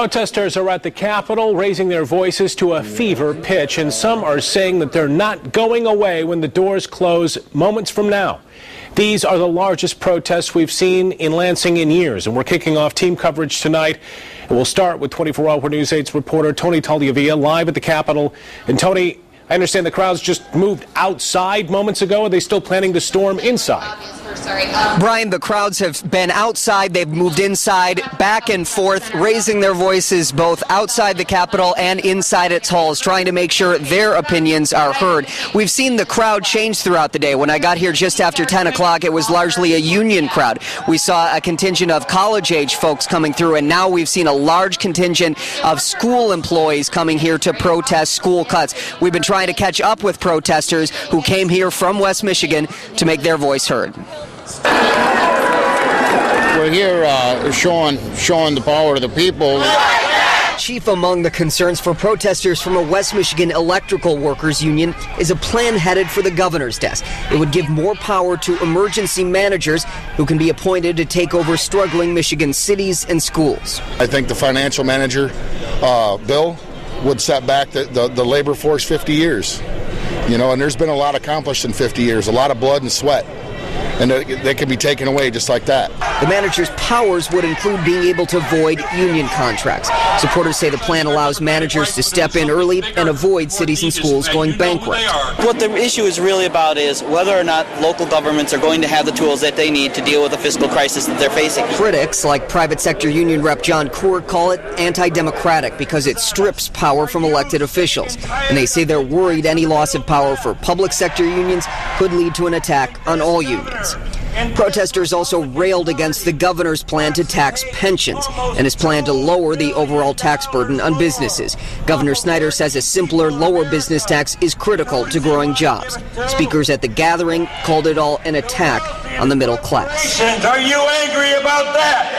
Protesters are at the Capitol raising their voices to a fever pitch, and some are saying that they're not going away when the doors close moments from now. These are the largest protests we've seen in Lansing in years, and we're kicking off team coverage tonight. And we'll start with 24-hour News 8's reporter Tony Tagliavia live at the Capitol. And Tony, I understand the crowds just moved outside moments ago. Are they still planning to storm inside? Brian, the crowds have been outside, they've moved inside, back and forth, raising their voices both outside the Capitol and inside its halls, trying to make sure their opinions are heard. We've seen the crowd change throughout the day. When I got here just after 10 o'clock, it was largely a union crowd. We saw a contingent of college-age folks coming through, and now we've seen a large contingent of school employees coming here to protest school cuts. We've been trying to catch up with protesters who came here from West Michigan to make their voice heard. We're here showing the power of the people. Chief among the concerns for protesters from a West Michigan electrical workers union is a plan headed for the governor's desk. It would give more power to emergency managers who can be appointed to take over struggling Michigan cities and schools. I think the financial manager bill would set back the labor force 50 years. You know, and there's been a lot accomplished in 50 years, a lot of blood and sweat. And they can be taken away just like that. The manager's powers would include being able to void union contracts. Supporters say the plan allows managers to step in early and avoid cities and schools going bankrupt. What the issue is really about is whether or not local governments are going to have the tools that they need to deal with the fiscal crisis that they're facing. Critics, like private sector union rep John Court, call it anti-democratic because it strips power from elected officials. And they say they're worried any loss of power for public sector unions could lead to an attack on all unions. Protesters also railed against the governor's plan to tax pensions and his plan to lower the overall tax burden on businesses. Governor Snyder says a simpler, lower business tax is critical to growing jobs. Speakers at the gathering called it all an attack on the middle class. Are you angry about that?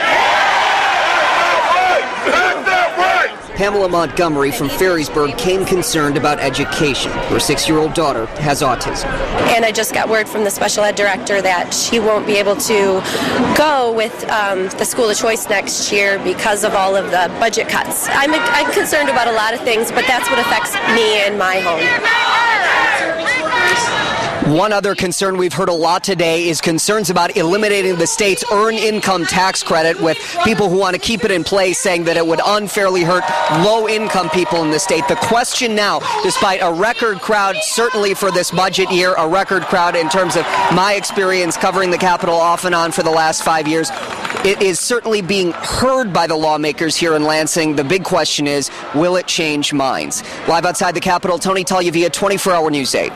Pamela Montgomery from Ferrysburg came concerned about education. Her 6-year-old daughter has autism. And I just got word from the special ed director that she won't be able to go with the school of choice next year because of all of the budget cuts. I'm concerned about a lot of things, but that's what affects me and my home. One other concern we've heard a lot today is concerns about eliminating the state's earned income tax credit, with people who want to keep it in place saying that it would unfairly hurt low-income people in the state. The question now, despite a record crowd, certainly for this budget year, a record crowd in terms of my experience covering the Capitol off and on for the last 5 years, it is certainly being heard by the lawmakers here in Lansing. The big question is, will it change minds? Live outside the Capitol, Tony Tagliavia, 24-hour News 8.